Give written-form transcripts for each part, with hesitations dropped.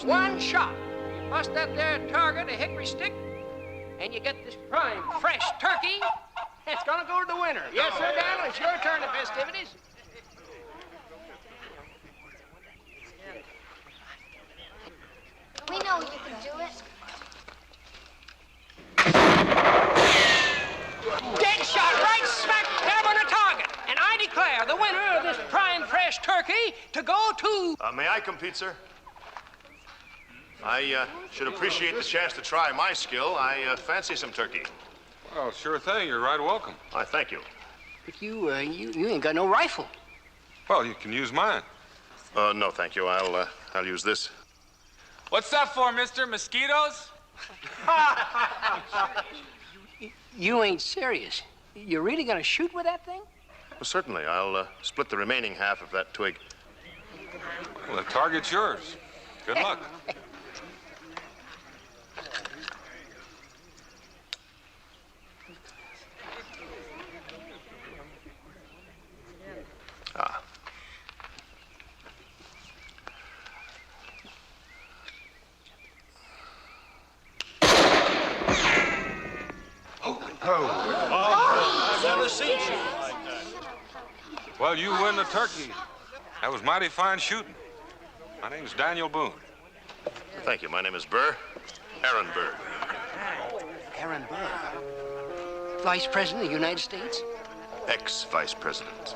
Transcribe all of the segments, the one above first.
One shot. You bust that there target, a hickory stick, and you get this prime, fresh turkey. It's gonna go to the winner. Yes, sir, Daniel, it's your turn of festivities. We know you can do it. Dead shot, right smack dab on the target. And I declare the winner of this prime, fresh turkey to go to... May I compete, sir? I should appreciate the chance to try my skill. I fancy some turkey. Well, sure thing. You're right welcome. I thank you. But you ain't got no rifle. Well, you can use mine. No, thank you. I'll use this. What's that for, mister? Mosquitoes? You ain't serious. You're really gonna shoot with that thing? Well, certainly. I'll split the remaining half of that twig. Well, the target's yours. Good luck. Ah. I've never seen you like that. Well, you win the turkey. That was mighty fine shooting. My name's Daniel Boone. Thank you. My name is Burr. Aaron Burr. Aaron Burr. Vice President of the United States? Ex-Vice President.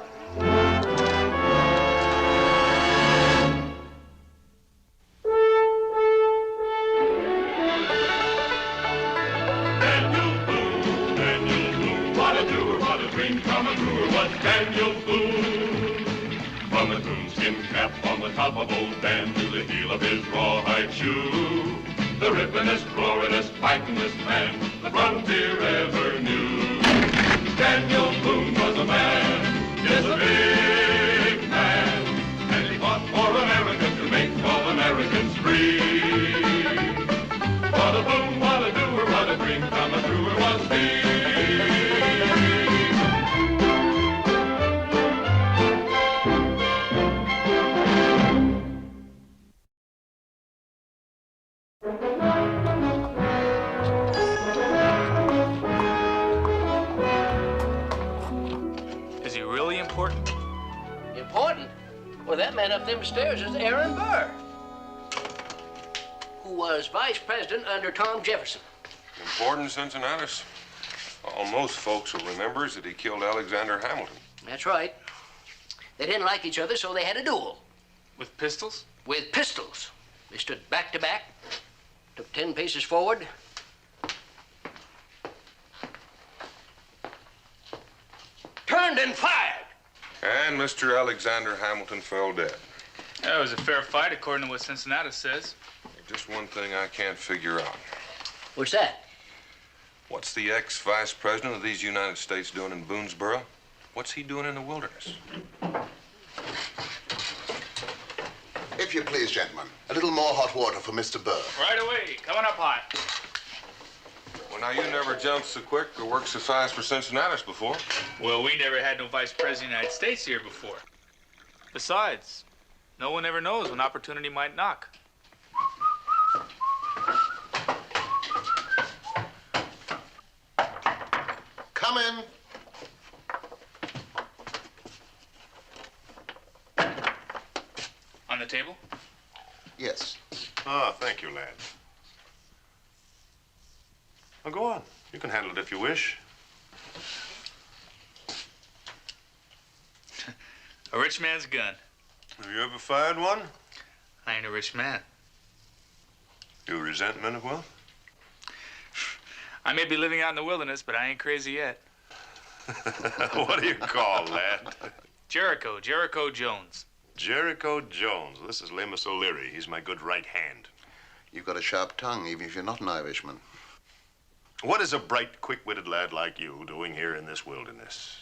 Daniel Boone. From the coonskin cap on the top of old Dan to the heel of his rawhide shoe, the rippin'est, roarin'est, fightin'est man the frontier ever knew. Daniel Boone was a man, yes, a big man, and he fought for America to make all Americans free. What a boom, what a doer, what a dream come truer was he. Is he really important? Important? Well, that man up them stairs is Aaron Burr, who was vice president under Tom Jefferson. Important, Cincinnatus? All most folks will remember is that he killed Alexander Hamilton. That's right. They didn't like each other, so they had a duel. With pistols? With pistols. They stood back to back, took 10 paces forward, turned and fired. And Mr. Alexander Hamilton fell dead. That was a fair fight, according to what Cincinnatus says. Just one thing I can't figure out. What's that? What's the ex-vice president of these United States doing in Boonesboro? What's he doing in the wilderness? If you please, gentlemen, a little more hot water for Mr. Burr. Right away. Coming up hot. Well, now, you never jumped so quick or worked so fast for Cincinnatus before. Well, we never had no vice president of the United States here before. Besides, no one ever knows when opportunity might knock. Come in. On the table? Yes. Ah, thank you, lad. Well, go on. You can handle it if you wish. A rich man's gun. Have you ever fired one? I ain't a rich man. You resent men of wealth? I may be living out in the wilderness, but I ain't crazy yet. What do you call, lad? Jericho Jones. Jericho Jones. This is Lemus O'Leary. He's my good right hand. You've got a sharp tongue, even if you're not an Irishman. What is a bright, quick-witted lad like you doing here in this wilderness?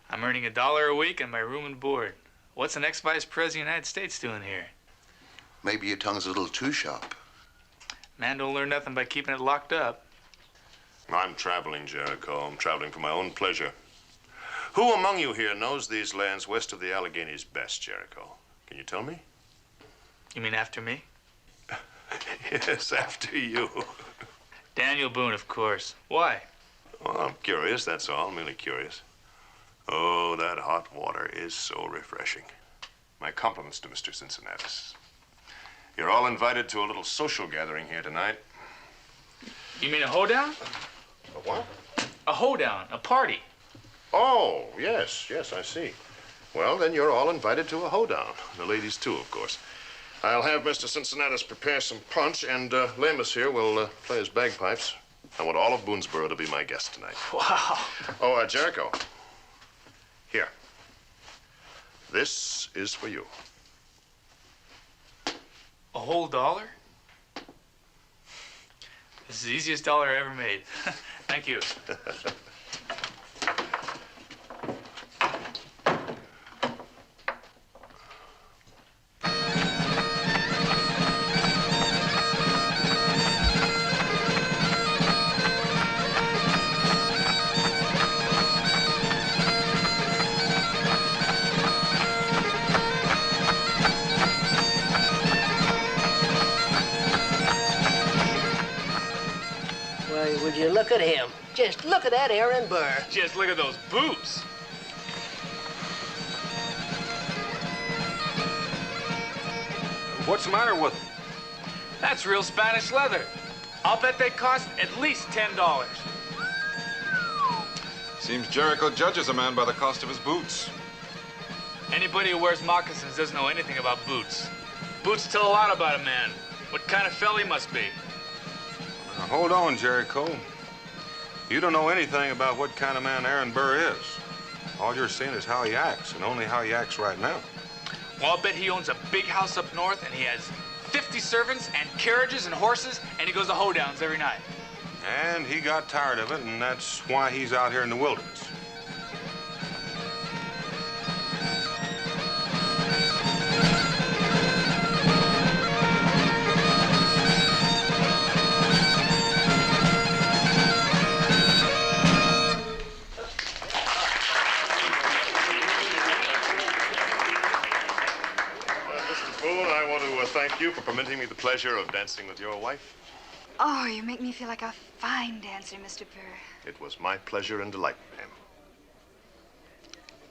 I'm earning $1 a week and my room and board. What's an ex-vice president of the United States doing here? Maybe your tongue's a little too sharp. Man don't learn nothing by keeping it locked up. I'm traveling, Jericho. I'm traveling for my own pleasure. Who among you here knows these lands west of the Alleghenies best, Jericho? Can you tell me? You mean after me? Yes, after you. Daniel Boone, of course. Why? Well, I'm curious, that's all. Merely curious. Oh, that hot water is so refreshing. My compliments to Mr. Cincinnatus. You're all invited to a little social gathering here tonight. You mean a hoedown? A what? A hoedown, a party. Oh, yes, I see. Well, then you're all invited to a hoedown. The ladies, too, of course. I'll have Mr. Cincinnatus prepare some punch, and Lemus here will play his bagpipes. I want all of Boonesboro to be my guest tonight. Wow. Oh, Jericho. Here. This is for you. A whole $1? This is the easiest dollar I ever made. Thank you. Why, would you look at him? Just look at that Aaron Burr. Just look at those boots. What's the matter with them? That's real Spanish leather. I'll bet they cost at least $10. Seems Jericho judges a man by the cost of his boots. Anybody who wears moccasins doesn't know anything about boots. Boots tell a lot about a man. What kind of fella he must be. Now, hold on, Jericho. You don't know anything about what kind of man Aaron Burr is. All you're seeing is how he acts, and only how he acts right now. Well, I'll bet he owns a big house up north, and he has 50 servants and carriages and horses, and he goes to hoedowns every night. And he got tired of it, and that's why he's out here in the wilderness. Mr. Boone, I want to thank you for permitting me the pleasure of dancing with your wife. Oh, you make me feel like a fine dancer, Mr. Burr. It was my pleasure and delight, ma'am.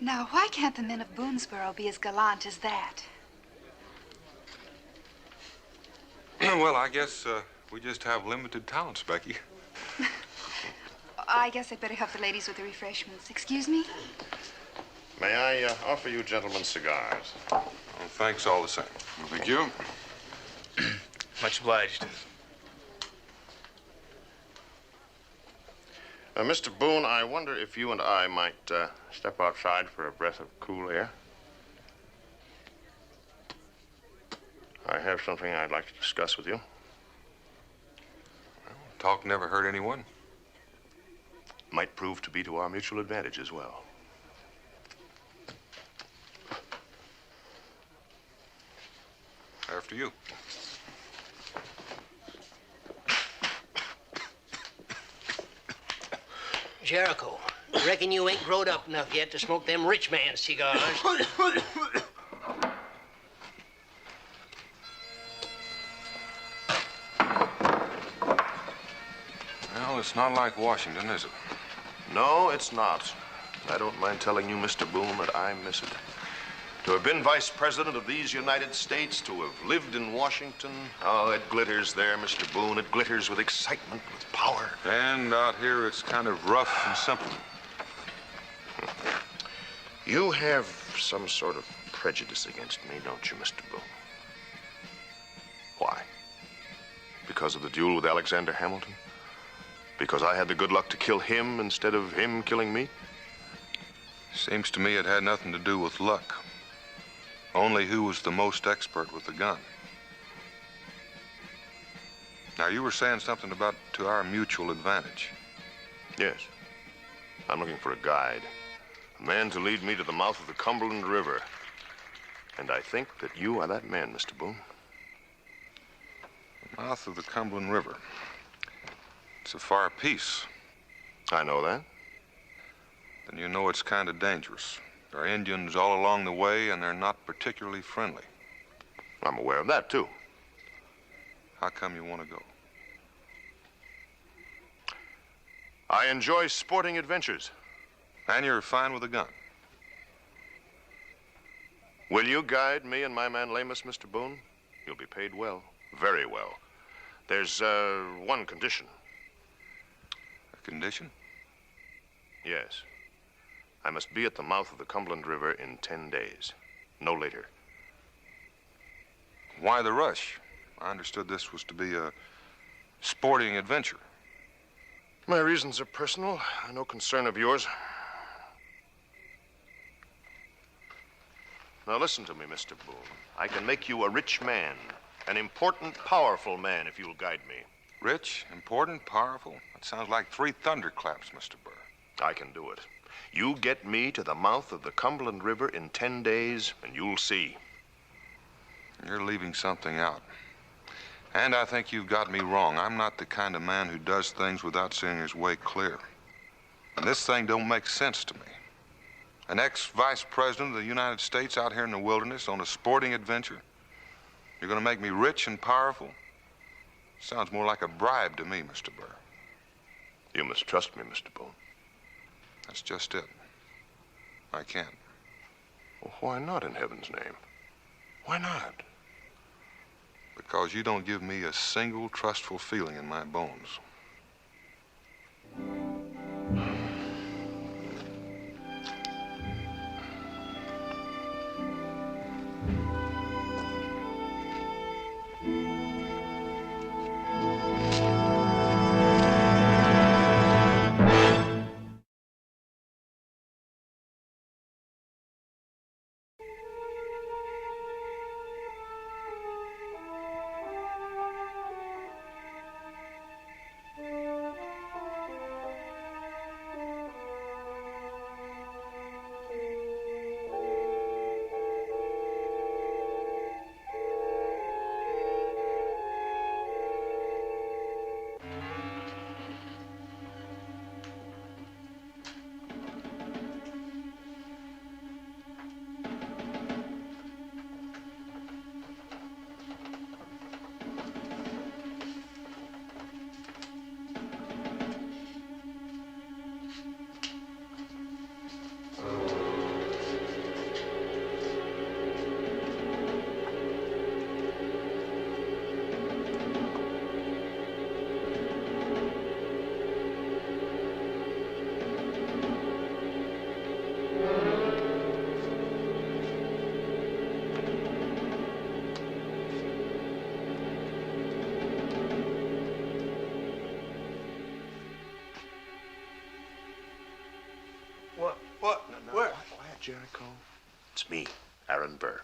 Now, why can't the men of Boonesboro be as gallant as that? Well, I guess we just have limited talents, Becky. I guess I'd better help the ladies with the refreshments. Excuse me? May I offer you gentlemen cigars? Well, thanks all the same. Thank you. Much obliged. Mr. Boone, I wonder if you and I might step outside for a breath of cool air. I have something I'd like to discuss with you. Well, talk never hurt anyone. Might prove to be to our mutual advantage as well. After you. Jericho, reckon you ain't growed up enough yet to smoke them rich man cigars. Well, it's not like Washington, is it? No, it's not. I don't mind telling you, Mr. Boone, that I miss it. To have been vice president of these United States, to have lived in Washington, oh, it glitters there, Mr. Boone. It glitters with excitement, with power. And out here, it's kind of rough and simple. You have some sort of prejudice against me, don't you, Mr. Boone? Why? Because of the duel with Alexander Hamilton? Because I had the good luck to kill him instead of him killing me? Seems to me it had nothing to do with luck. Only who was the most expert with the gun. Now, you were saying something about to our mutual advantage. Yes. I'm looking for a guide. A man to lead me to the mouth of the Cumberland River. And I think that you are that man, Mr. Boone. The mouth of the Cumberland River. It's a far piece. I know that. Then you know it's kind of dangerous. There are Indians all along the way, and they're not particularly friendly. I'm aware of that, too. How come you want to go? I enjoy sporting adventures. And you're fine with a gun? Will you guide me and my man Lamus, Mr. Boone? You'll be paid well, very well. There's one condition. A condition? Yes. I must be at the mouth of the Cumberland River in 10 days. No later. Why the rush? I understood this was to be a sporting adventure. My reasons are personal, no concern of yours. Now listen to me, Mr. Boone. I can make you a rich man, an important, powerful man, if you'll guide me. Rich, important, powerful? That sounds like 3 thunderclaps, Mr. Burr. I can do it. You get me to the mouth of the Cumberland River in 10 days, and you'll see. You're leaving something out. And I think you've got me wrong. I'm not the kind of man who does things without seeing his way clear. And this thing don't make sense to me. An ex-vice president of the United States out here in the wilderness on a sporting adventure? You're gonna make me rich and powerful? Sounds more like a bribe to me, Mr. Burr. You must trust me, Mr. Boone. That's just it. I can't. Well, why not, in heaven's name? Why not? Because you don't give me a single trustful feeling in my bones. Jericho? It's me, Aaron Burr.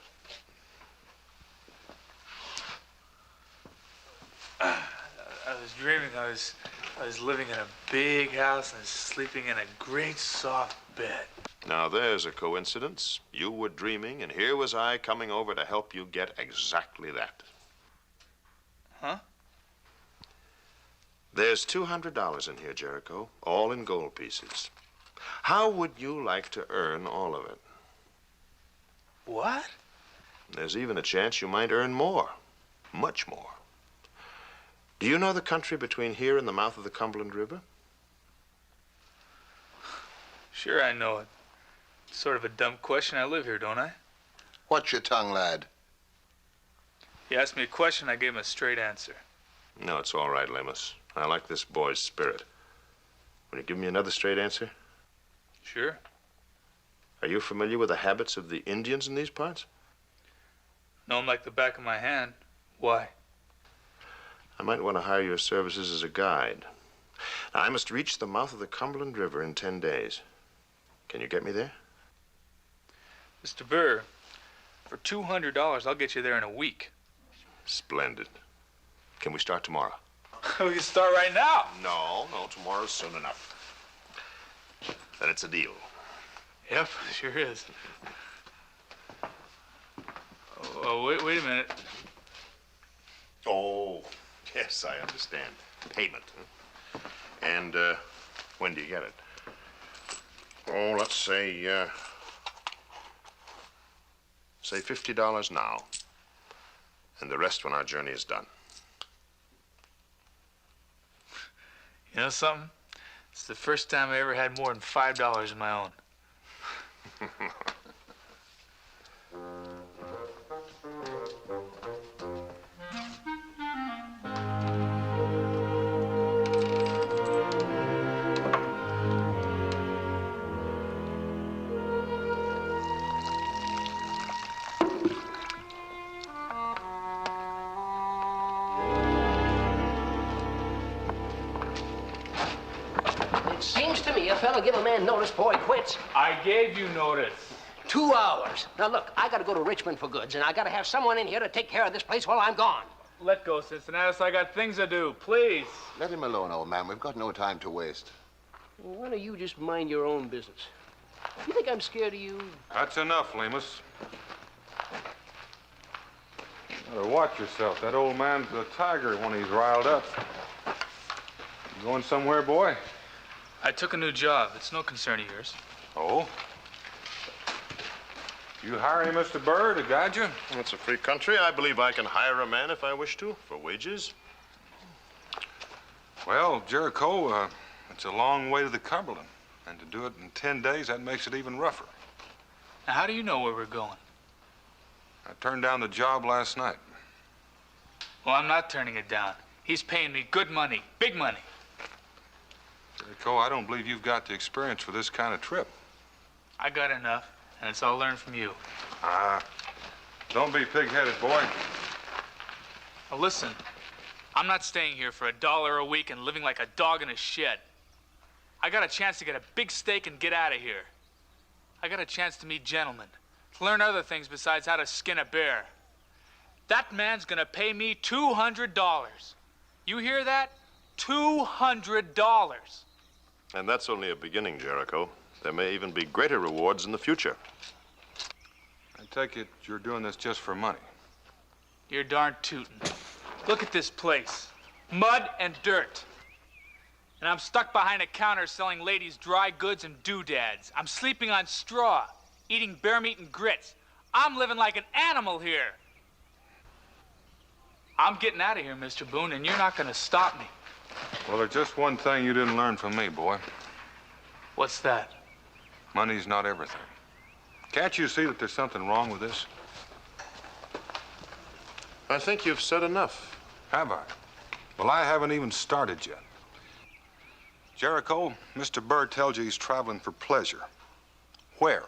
I was dreaming I was living in a big house and I was sleeping in a great soft bed. Now there's a coincidence. You were dreaming, and here was I coming over to help you get exactly that. Huh? There's $200 in here, Jericho, all in gold pieces. How would you like to earn all of it? What? There's even a chance you might earn more, much more. Do you know the country between here and the mouth of the Cumberland River? Sure, I know it. It's sort of a dumb question. I live here, don't I? Watch your tongue, lad. He asked me a question, I gave him a straight answer. No, it's all right, Lemus. I like this boy's spirit. Will you give me another straight answer? Sure. Are you familiar with the habits of the Indians in these parts? Know him like the back of my hand. Why? I might want to hire your services as a guide. Now, I must reach the mouth of the Cumberland River in 10 days. Can you get me there? Mr. Burr, for $200, I'll get you there in a week. Splendid. Can we start tomorrow? We can start right now. No, tomorrow's soon enough. Then it's a deal. Yep, sure is. Oh, wait a minute. Oh, yes, I understand. Payment. Huh? And when do you get it? Oh, let's say $50 now. And the rest when our journey is done. You know something? It's the first time I ever had more than $5 of my own. Seems to me a fella give a man notice before he quits. I gave you notice. 2 hours. Now, look, I gotta go to Richmond for goods, and I gotta have someone in here to take care of this place while I'm gone. Let go, Cincinnatus. I got things to do. Please. Let him alone, old man. We've got no time to waste. Well, why don't you just mind your own business? You think I'm scared of you? That's enough, Lemus. Better watch yourself. That old man's a tiger when he's riled up. You going somewhere, boy? I took a new job. It's no concern of yours. Oh? You hiring Mr. Burr to guide you? It's a free country. I believe I can hire a man if I wish to, for wages. Well, Jericho, it's a long way to the Cumberland. And to do it in 10 days, that makes it even rougher. Now, how do you know where we're going? I turned down the job last night. Well, I'm not turning it down. He's paying me good money, big money. Jericho, I don't believe you've got the experience for this kind of trip. I got enough, and it's all learned from you. Don't be pig-headed, boy. Now, listen, I'm not staying here for $1 a week and living like a dog in a shed. I got a chance to get a big steak and get out of here. I got a chance to meet gentlemen, to learn other things besides how to skin a bear. That man's gonna pay me $200. You hear that? $200. And that's only a beginning, Jericho. There may even be greater rewards in the future. I take it you're doing this just for money. You're darn tootin'. Look at this place. Mud and dirt. And I'm stuck behind a counter selling ladies dry goods and doodads. I'm sleeping on straw, eating bear meat and grits. I'm living like an animal here. I'm getting out of here, Mr. Boone, and you're not gonna stop me. Well, there's just one thing you didn't learn from me, boy. What's that? Money's not everything. Can't you see that there's something wrong with this? I think you've said enough. Have I? Well, I haven't even started yet. Jericho, Mr. Burr tells you he's traveling for pleasure. Where?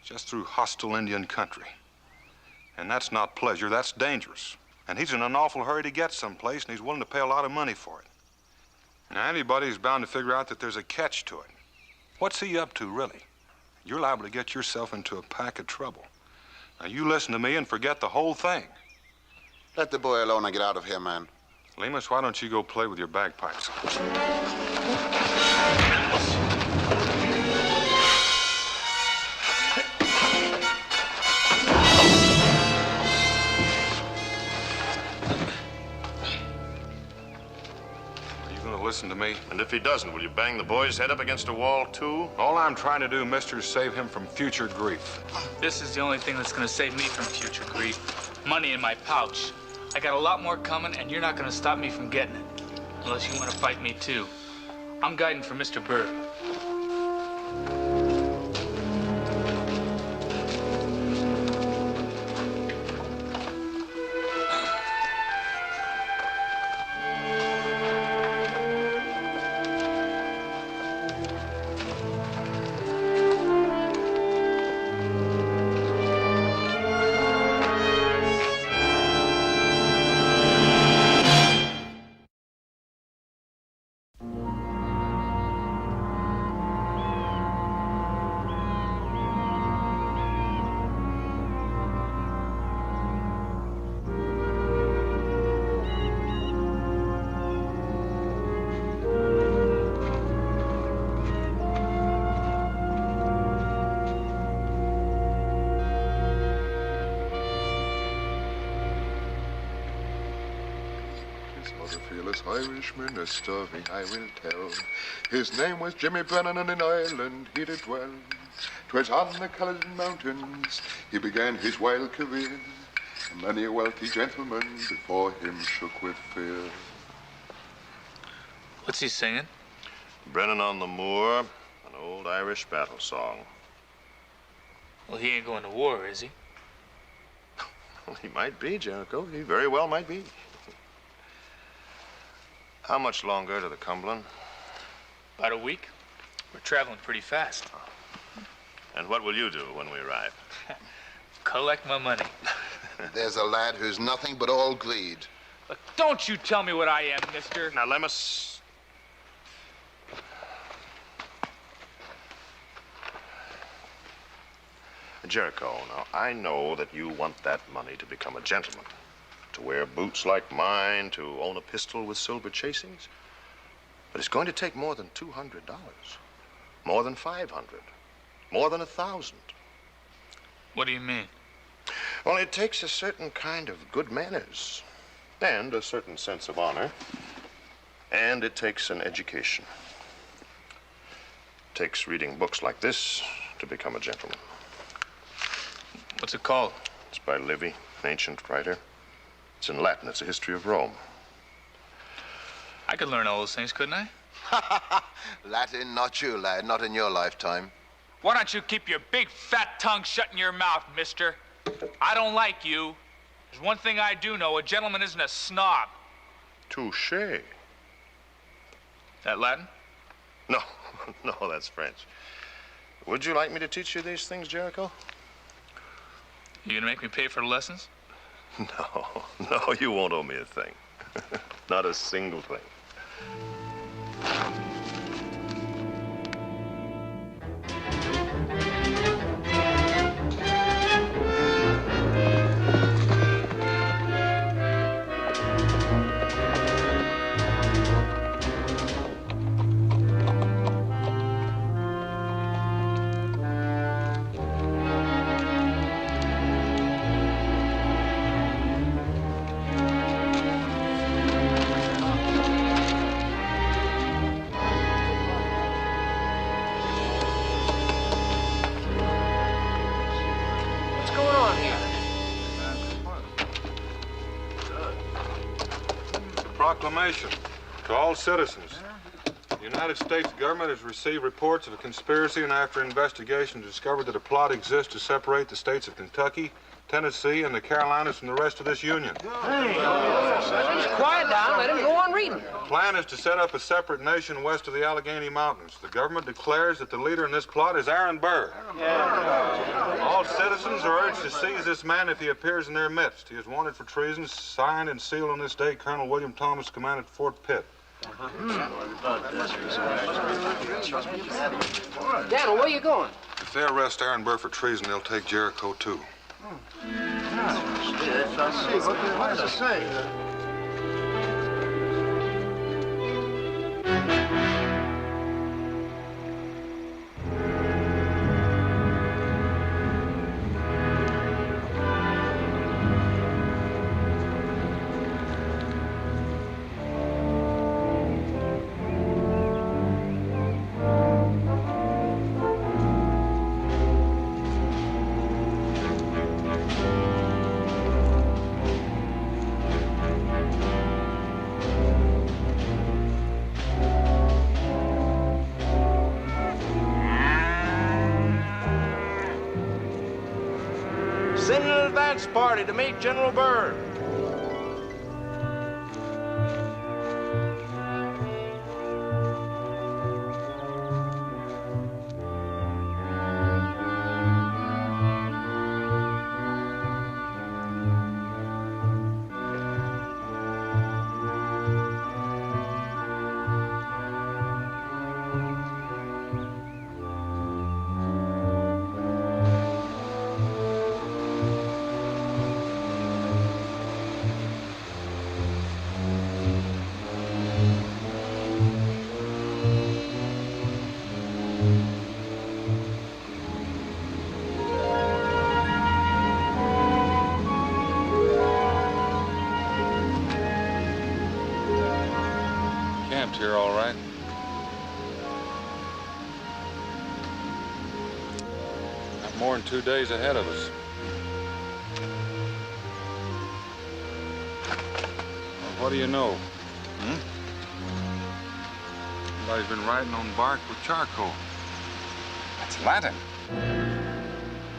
Just through hostile Indian country. And that's not pleasure, that's dangerous. And he's in an awful hurry to get someplace, and he's willing to pay a lot of money for it. Now, anybody's bound to figure out that there's a catch to it. What's he up to, really? You're liable to get yourself into a pack of trouble. Now, you listen to me and forget the whole thing. Let the boy alone and get out of here, man. Lemus, why don't you go play with your bagpipes? Listen to me. And if he doesn't, will you bang the boy's head up against a wall, too? All I'm trying to do, mister, is save him from future grief. This is the only thing that's gonna save me from future grief. Money in my pouch. I got a lot more coming, and you're not gonna stop me from getting it. Unless you want to fight me, too. I'm guiding for Mr. Burr. Irishman, a story I will tell. His name was Jimmy Brennan, and in Ireland he did dwell. 'Twas on the Culloden Mountains he began his wild career, and many a wealthy gentleman before him shook with fear. What's he singing? Brennan on the Moor, an old Irish battle song. Well, he ain't going to war, is he? Well, he might be, Jericho. He very well might be. How much longer to the Cumberland? About a week. We're traveling pretty fast. And what will you do when we arrive? Collect my money. There's a lad who's nothing but all greed. Look, don't you tell me what I am, mister. Now, Lemus. Jericho, now, I know that you want that money to become a gentleman, to wear boots like mine, to own a pistol with silver chasings. But it's going to take more than $200, more than $500, more than $1,000. What do you mean? Well, it takes a certain kind of good manners and a certain sense of honor, and it takes an education. It takes reading books like this to become a gentleman. What's it called? It's by Livy, an ancient writer. It's in Latin. It's a history of Rome. I could learn all those things, couldn't I? Latin, not you, lad. Not in your lifetime. Why don't you keep your big fat tongue shut in your mouth, mister? I don't like you. There's one thing I do know. A gentleman isn't a snob. Touché. That Latin? No, no, that's French. Would you like me to teach you these things, Jericho? You gonna make me pay for the lessons? No, you won't owe me a thing. Not a single thing. Proclamation to all citizens. The United States government has received reports of a conspiracy and after investigation discovered that a plot exists to separate the states of Kentucky, Tennessee, and the Carolinas from the rest of this union. Hey, just quiet down. Let him go on reading. The plan is to set up a separate nation west of the Allegheny Mountains. The government declares that the leader in this plot is Aaron Burr. All citizens are urged to seize this man if he appears in their midst. He is wanted for treason, signed and sealed on this day, Colonel William Thomas, commanded Fort Pitt. Daniel, where you going? If they arrest Aaron Burr for treason, they'll take Jericho, too. Let's see. What does it say? Send an advance party to meet General Burr. Camped here all right. Got more than 2 days ahead of us. Well, what do you know? Somebody's been writing on bark with charcoal. That's Latin.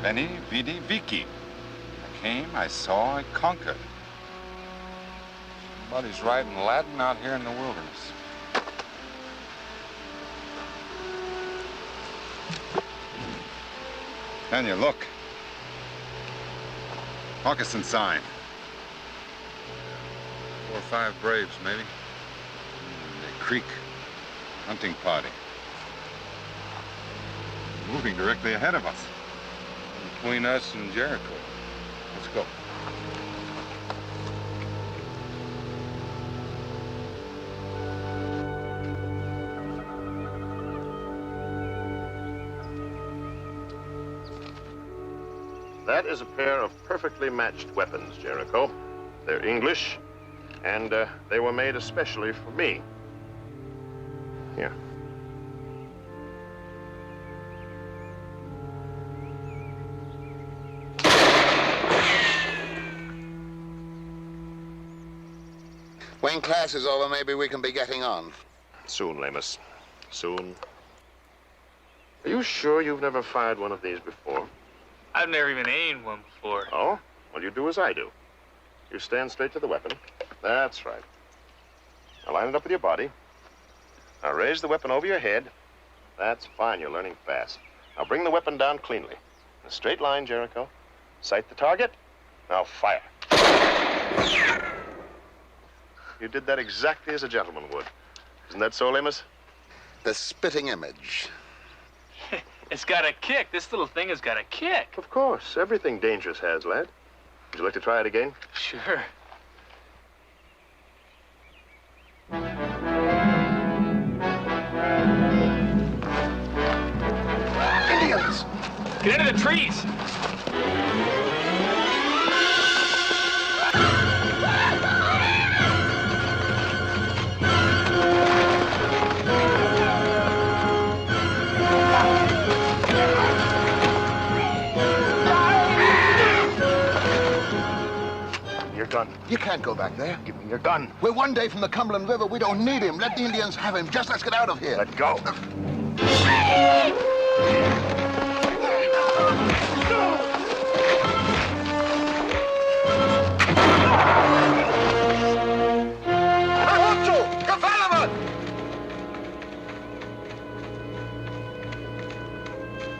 Veni, vidi, vici. I came, I saw, I conquered. Somebody's writing Latin out here in the wilderness. Daniel, look. Moccasin sign. 4 or 5 braves, maybe. The creek. Hunting party. Moving directly ahead of us. Between us and Jericho. Let's go. That is a pair of perfectly matched weapons, Jericho. They're English, and they were made especially for me. Here. When class is over, maybe we can be getting on. Soon, Lamus. Soon. Are you sure you've never fired one of these before? I've never even aimed one before. Oh? Well, you do as I do. You stand straight to the weapon. That's right. Now line it up with your body. Now raise the weapon over your head. That's fine. You're learning fast. Now bring the weapon down cleanly. In a straight line, Jericho. Sight the target. Now fire. You did that exactly as a gentleman would. Isn't that so, Lamus? The spitting image. It's got a kick. This little thing has got a kick. Of course. Everything dangerous has, lad. Would you like to try it again? Sure. Indians! Get into the trees! Gun. You can't go back there. Give me your gun. We're 1 day from the Cumberland River. We don't need him. Let the Indians have him. Just let's get out of here. Let go.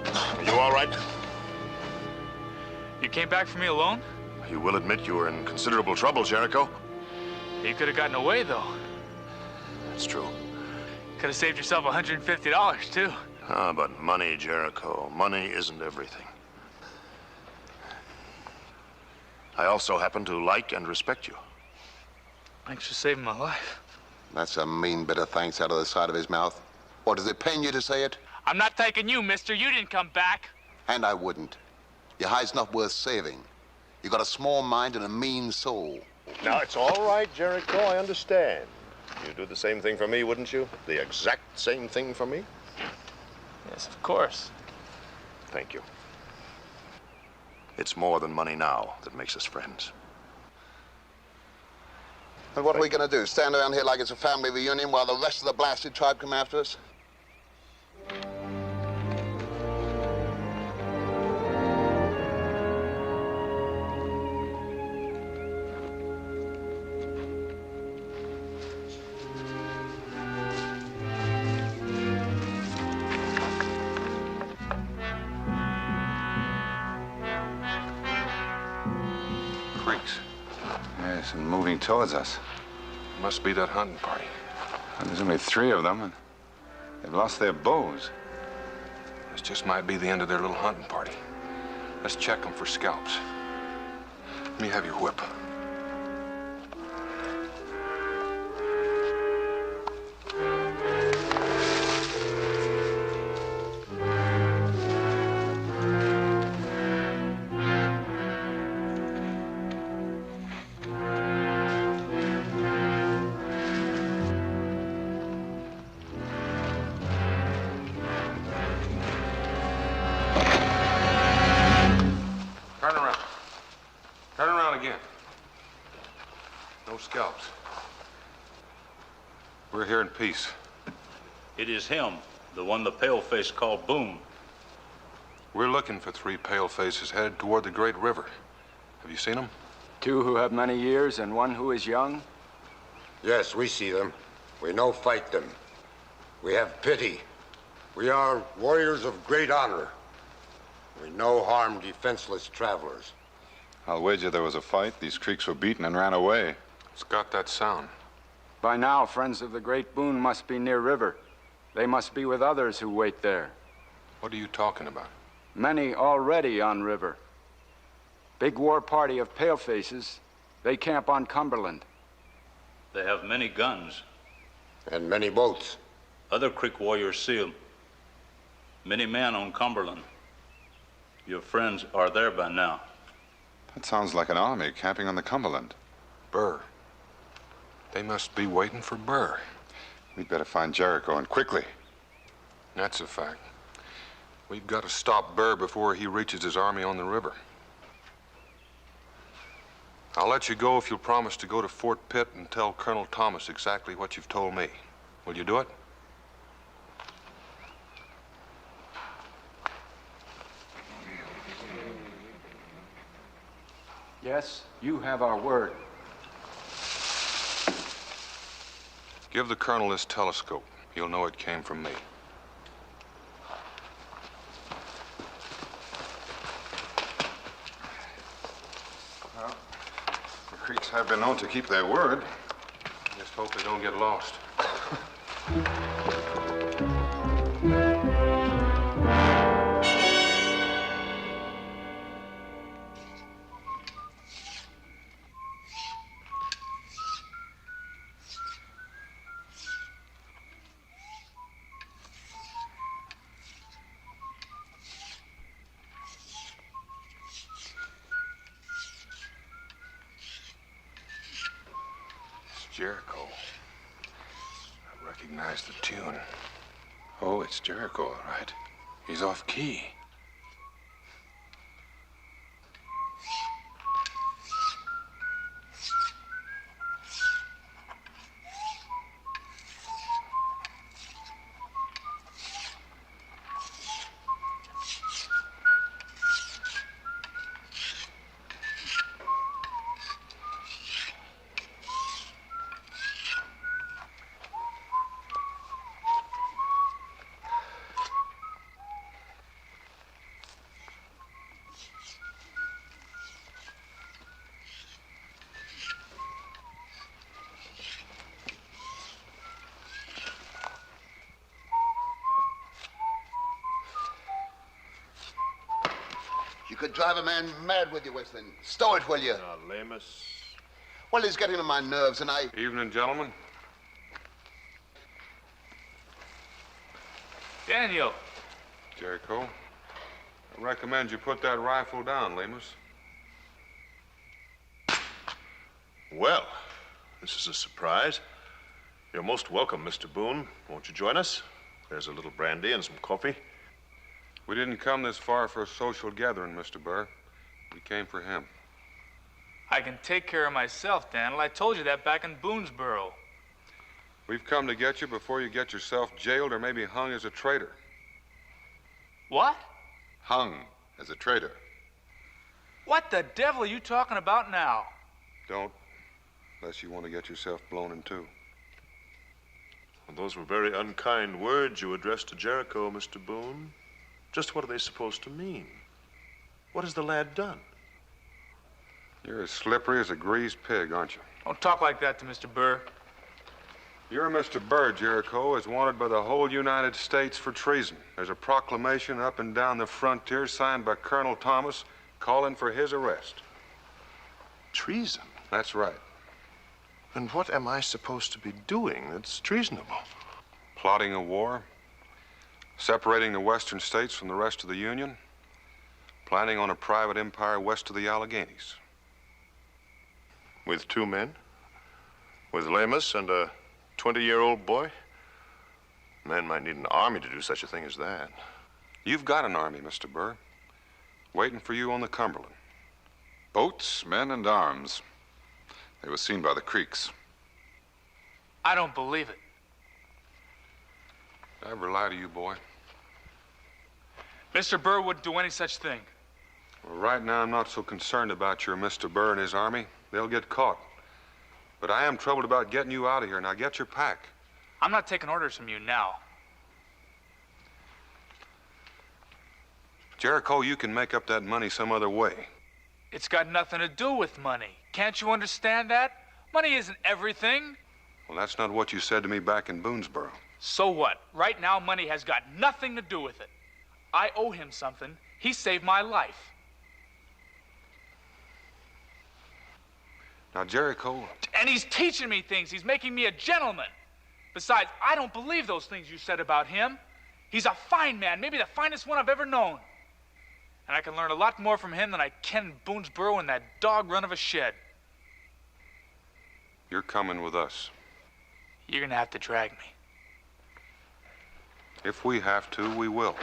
Are you all right? You came back for me alone? You will admit you were in considerable trouble, Jericho. You could have gotten away, though. That's true. Could have saved yourself $150, too. Ah, but money, Jericho. Money isn't everything. I also happen to like and respect you. Thanks for saving my life. That's a mean bit of thanks out of the side of his mouth. Or does it pain you to say it? I'm not thanking you, mister. You didn't come back. And I wouldn't. Your hide's not worth saving. You got a small mind and a mean soul. Now, it's all right, Jericho. I understand. You'd do the same thing for me, wouldn't you? The exact same thing for me? Yes, of course. Thank you. It's more than money now that makes us friends. And what are we going to do? Stand around here like it's a family reunion while the rest of the blasted tribe come after us? Creeks. Yes, and moving towards us. Must be that hunting party. And there's only 3 of them, and they've lost their bows. This just might be the end of their little hunting party. Let's check them for scalps. Let me have your whip. Turn around again. No scalps. We're here in peace. It is him, the one the paleface called Boone. We're looking for 3 palefaces headed toward the Great River. Have you seen them? 2 who have many years and 1 who is young? Yes, we see them. We no fight them. We have pity. We are warriors of great honor. We no harm defenseless travelers. I'll wager there was a fight. These Creeks were beaten and ran away. It's got that sound. By now, friends of the great Boone must be near river. They must be with others who wait there. What are you talking about? Many already on river. Big war party of palefaces. They camp on Cumberland. They have many guns. And many boats. Other Creek warriors see them. Many men on Cumberland. Your friends are there by now. That sounds like an army camping on the Cumberland. Burr. They must be waiting for Burr. We'd better find Jericho, and quickly. That's a fact. We've got to stop Burr before he reaches his army on the river. I'll let you go if you'll promise to go to Fort Pitt and tell Colonel Thomas exactly what you've told me. Will you do it? Yes, you have our word. Give the Colonel this telescope. He'll know it came from me. Well, the Creeks have been known to keep their word. Just hope they don't get lost. Jericho. I recognize the tune. Oh, it's Jericho, all right. He's off key. You could drive a man mad with you, Westland. Stow it, will you? Lamus. Well, he's getting on my nerves, and I... Evening, gentlemen. Daniel. Jericho. I recommend you put that rifle down, Lemus. Well, this is a surprise. You're most welcome, Mr. Boone. Won't you join us? There's a little brandy and some coffee. We didn't come this far for a social gathering, Mr. Burr. We came for him. I can take care of myself, Daniel. I told you that back in Boonesboro. We've come to get you before you get yourself jailed or maybe hung as a traitor. What? Hung as a traitor. What the devil are you talking about now? Don't, unless you want to get yourself blown in two. Well, those were very unkind words you addressed to Jericho, Mr. Boone. Just what are they supposed to mean? What has the lad done? You're as slippery as a greased pig, aren't you? Don't talk like that to Mr. Burr. You're Mr. Burr, Jericho, is wanted by the whole United States for treason. There's a proclamation up and down the frontier signed by Colonel Thomas calling for his arrest. Treason? That's right. And what am I supposed to be doing that's treasonable? Plotting a war, separating the western states from the rest of the Union, planning on a private empire west of the Alleghenies. With 2 men? With Lamus and a 20-year-old boy? A man might need an army to do such a thing as that. You've got an army, Mr. Burr, waiting for you on the Cumberland. Boats, men, and arms. They were seen by the Creeks. I don't believe it. Did I ever lie to you, boy? Mr. Burr wouldn't do any such thing. Well, right now, I'm not so concerned about your Mr. Burr and his army. They'll get caught. But I am troubled about getting you out of here. Now, get your pack. I'm not taking orders from you now. Jericho, you can make up that money some other way. It's got nothing to do with money. Can't you understand that? Money isn't everything. Well, that's not what you said to me back in Boonesboro. So what? Right now, money has got nothing to do with it. I owe him something. He saved my life. Now, Jericho... And he's teaching me things. He's making me a gentleman. Besides, I don't believe those things you said about him. He's a fine man, maybe the finest one I've ever known. And I can learn a lot more from him than I can in Boonesboro in that dog run of a shed. You're coming with us. You're gonna have to drag me. If we have to, we will.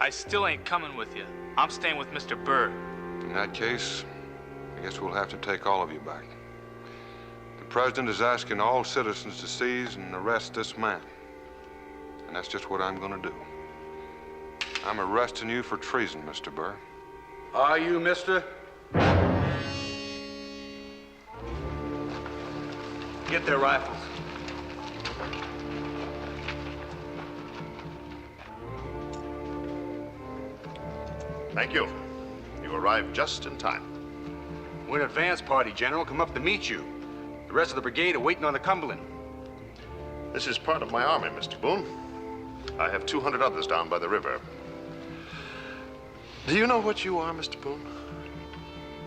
I still ain't coming with you. I'm staying with Mr. Burr. In that case, I guess we'll have to take all of you back. The president is asking all citizens to seize and arrest this man. And that's just what I'm gonna do. I'm arresting you for treason, Mr. Burr. Are you, mister? Get their rifles. Thank you. You arrived just in time. We're an advance party, General. Come up to meet you. The rest of the brigade are waiting on the Cumberland. This is part of my army, Mr. Boone. I have 200 others down by the river. Do you know what you are, Mr. Boone?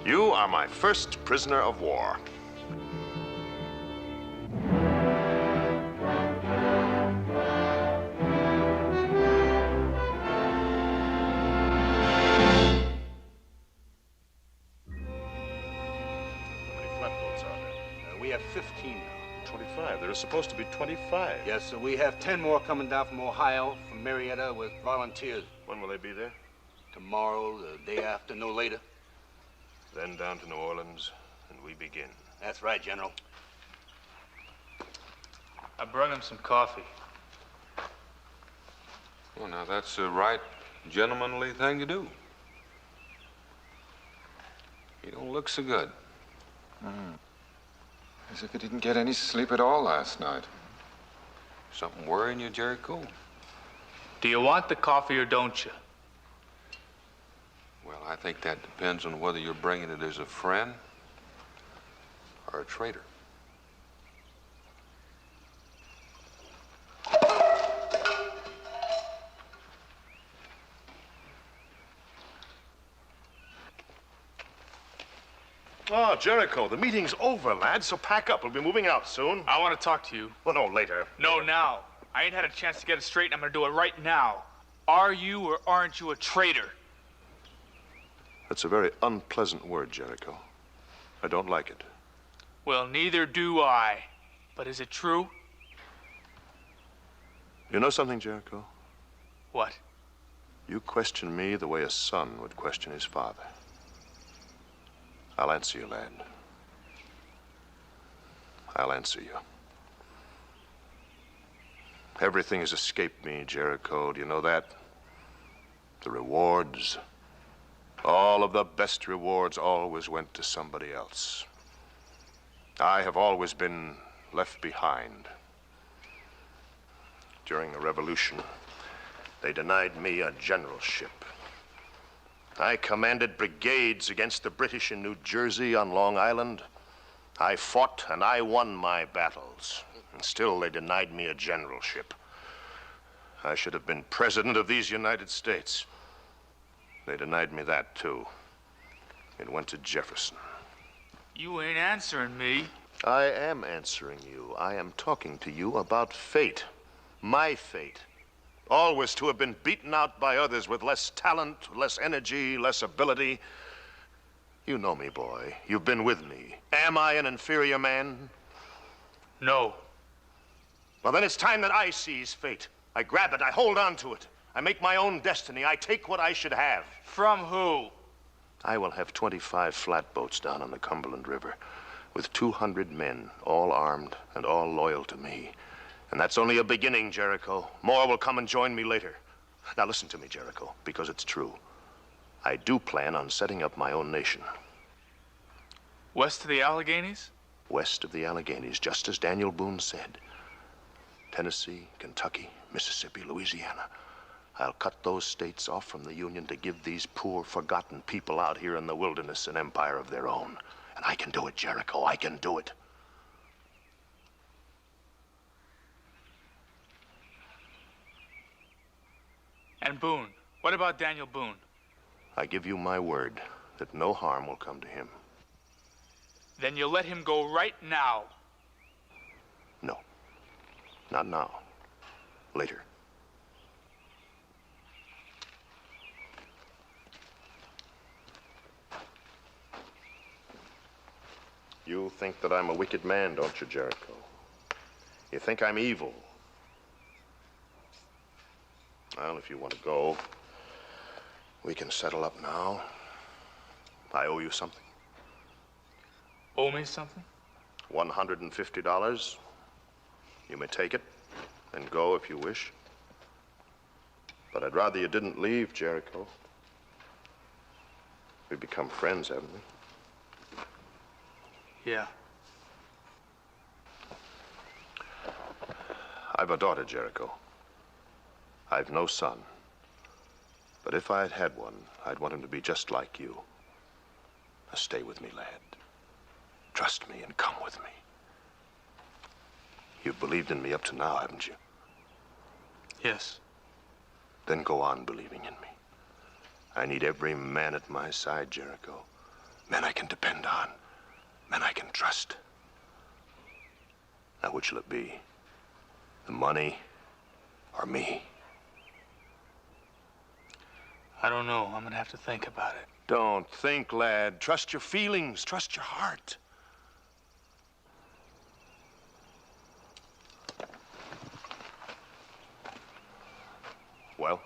You are my first prisoner of war. We have 15 now. 25. There are supposed to be 25. Yes, sir. We have 10 more coming down from Ohio, from Marietta, with volunteers. When will they be there? Tomorrow, the day after, no later. Then down to New Orleans, and we begin. That's right, General. I brought him some coffee. Well, now, that's the right gentlemanly thing to do. You don't look so good. As if he didn't get any sleep at all last night. Something worrying you, Jericho? Do you want the coffee or don't you? Well, I think that depends on whether you're bringing it as a friend or a traitor. Oh, Jericho, the meeting's over, lad, so pack up. We'll be moving out soon. I want to talk to you. Well, no, later. No, now. I ain't had a chance to get it straight, and I'm gonna do it right now. Are you or aren't you a traitor? That's a very unpleasant word, Jericho. I don't like it. Well, neither do I. But is it true? You know something, Jericho? What? You question me the way a son would question his father. I'll answer you, lad. I'll answer you. Everything has escaped me, Jericho. Do you know that? The rewards. All of the best rewards always went to somebody else. I have always been left behind. During the Revolution, they denied me a generalship. I commanded brigades against the British in New Jersey, on Long Island. I fought and I won my battles. And still they denied me a generalship. I should have been president of these United States. They denied me that, too. It went to Jefferson. You ain't answering me. I am answering you. I am talking to you about fate. My fate. Always to have been beaten out by others with less talent, less energy, less ability. You know me, boy. You've been with me. Am I an inferior man? No. Well, then it's time that I seize fate. I grab it. I hold on to it. I make my own destiny. I take what I should have. From who? I will have 25 flatboats down on the Cumberland River. with 200 men, all armed and all loyal to me. And that's only a beginning, Jericho. More will come and join me later. Now listen to me, Jericho, because it's true. I do plan on setting up my own nation. West of the Alleghenies? West of the Alleghenies, just as Daniel Boone said. Tennessee, Kentucky, Mississippi, Louisiana. I'll cut those states off from the Union to give these poor, forgotten people out here in the wilderness an empire of their own. And I can do it, Jericho. I can do it. And Boone. What about Daniel Boone? I give you my word that no harm will come to him. Then you'll let him go right now. No. Not now. Later. You think that I'm a wicked man, don't you, Jericho? You think I'm evil. Well, if you want to go, we can settle up now. I owe you something. Owe me something? $150. You may take it and go if you wish. But I'd rather you didn't leave, Jericho. We've become friends, haven't we? Yeah. I've a daughter, Jericho. I've no son. But if I had had one, I'd want him to be just like you. Now stay with me, lad. Trust me and come with me. You've believed in me up to now, haven't you? Yes. Then go on believing in me. I need every man at my side, Jericho. Men I can depend on. Men I can trust. Now, which shall it be? The money or me? I don't know. I'm gonna have to think about it. Don't think, lad. Trust your feelings. Trust your heart. Well?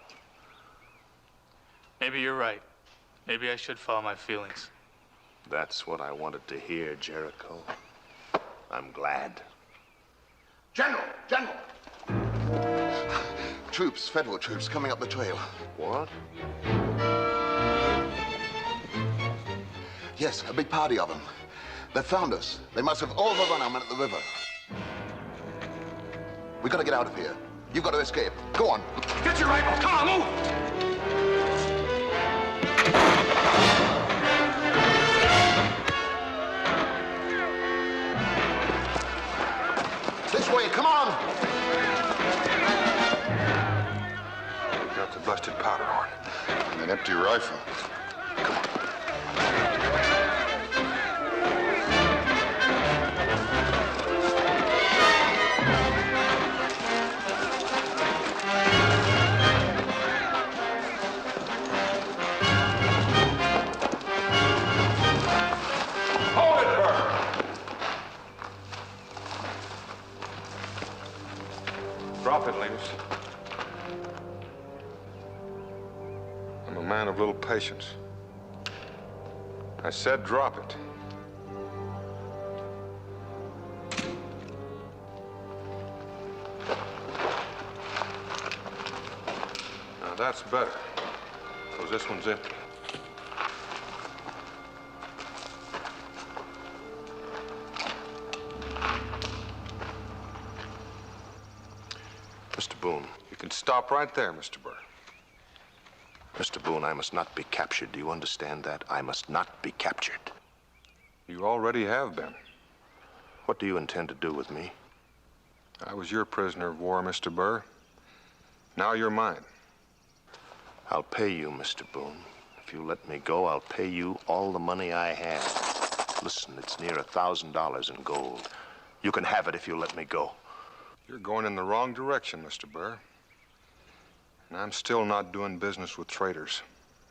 Maybe you're right. Maybe I should follow my feelings. That's what I wanted to hear, Jericho. I'm glad. General! General! Troops, federal troops, coming up the trail. What? Yes, a big party of them. They found us. They must have overrun our men at the river. We gotta get out of here. You've got to escape. Go on. Get your rifle. Come on, move! This way, come on! Got the busted powder horn. And an empty rifle. Come on. Drop it, Lemus. I'm a man of little patience. I said drop it. Now that's better, because this one's empty. Mr. Boone. You can stop right there, Mr. Burr. Mr. Boone, I must not be captured. Do you understand that? I must not be captured. You already have been. What do you intend to do with me? I was your prisoner of war, Mr. Burr. Now you're mine. I'll pay you, Mr. Boone. If you let me go, I'll pay you all the money I have. Listen, it's near $1,000 in gold. You can have it if you let me go. You're going in the wrong direction, Mr. Burr. And I'm still not doing business with traitors.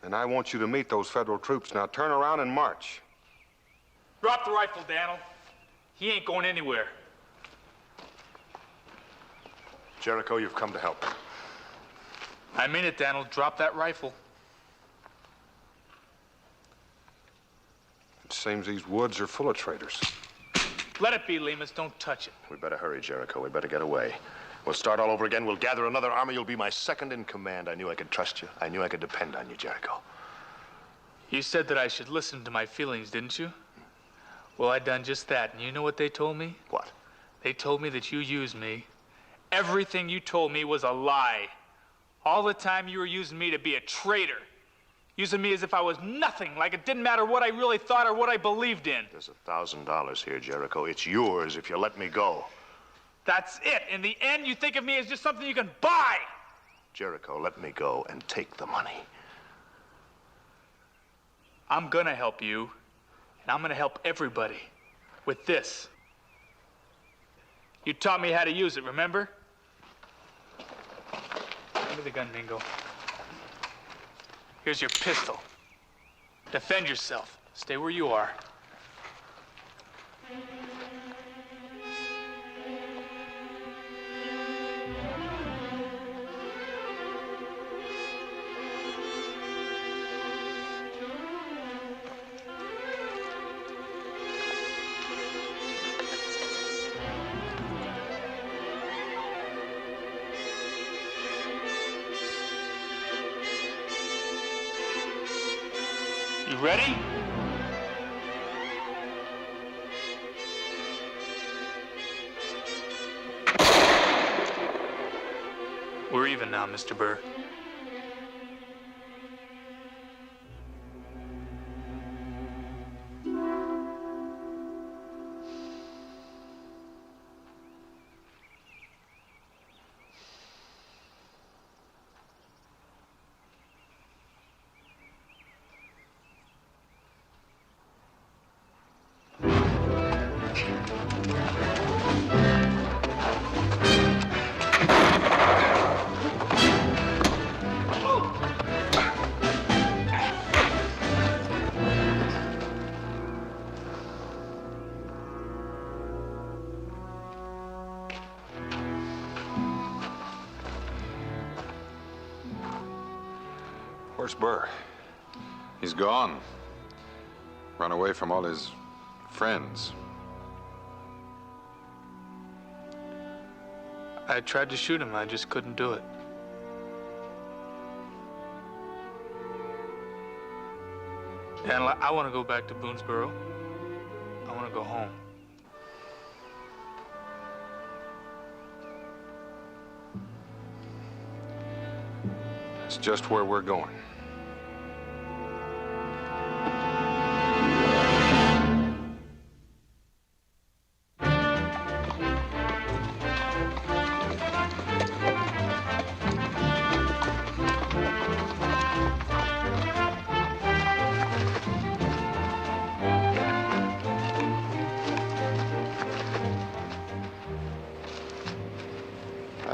And I want you to meet those federal troops. Now turn around and march. Drop the rifle, Daniel. He ain't going anywhere. Jericho, you've come to help. I mean it, Daniel. Drop that rifle. It seems these woods are full of traitors. Let it be, Lemus. Don't touch it. We better hurry, Jericho. We better get away. We'll start all over again. We'll gather another army. You'll be my second in command. I knew I could trust you. I knew I could depend on you, Jericho. You said that I should listen to my feelings, didn't you? Well, I done just that. And you know what they told me? What? They told me that you used me. Everything you told me was a lie. All the time you were using me to be a traitor. Using me as if I was nothing, like it didn't matter what I really thought or what I believed in. There's $1,000 here, Jericho. It's yours if you let me go. That's it. In the end, you think of me as just something you can buy. Jericho, let me go and take the money. I'm gonna help you, and I'm gonna help everybody with this. You taught me how to use it, remember? Give me the gun, Mingo. Here's your pistol. Defend yourself. Stay where you are. You ready? We're even now, Mr. Burr. Where's Burr? He's gone. Run away from all his friends. I tried to shoot him, I just couldn't do it. And I want to go back to Boonesboro. I want to go home. It's just where we're going.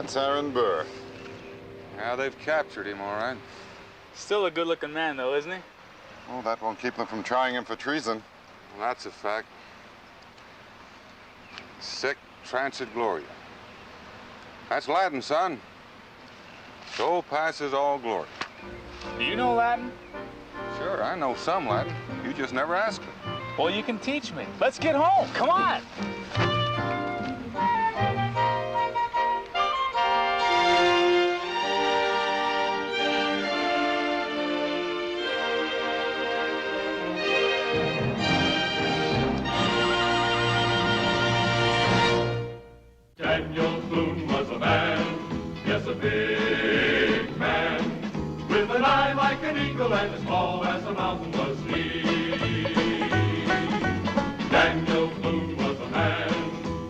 That's Aaron Burr. Yeah, they've captured him, all right. Still a good-looking man, though, isn't he? Well, that won't keep them from trying him for treason. Well, that's a fact. Sic transit gloria. That's Latin, son. So passes all glory. Do you know Latin? Sure, I know some Latin. You just never asked me. Well, you can teach me. Let's get home. Come on. Daniel Boone was a man, yes, a big man, with an eye like an eagle and as tall as a mountain was he. Daniel Boone was a man,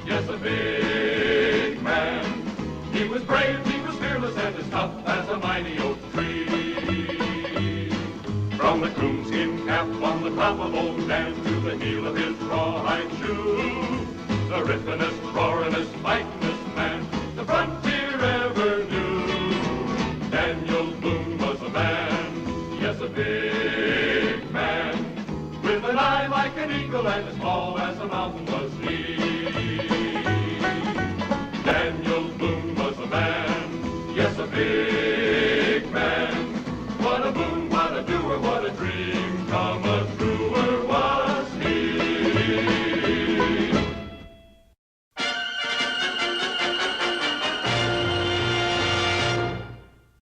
yes, a big man. He was brave, he was fearless, and as tough as a mighty oak tree. From the coonskin cap on the top of old Dan to the heel of his rawhide shoe, the rippenest, roaringest, fightingest man the frontier ever knew. Daniel Boone was a man, yes, a big man, with an eye like an eagle and as tall as a mountain was he.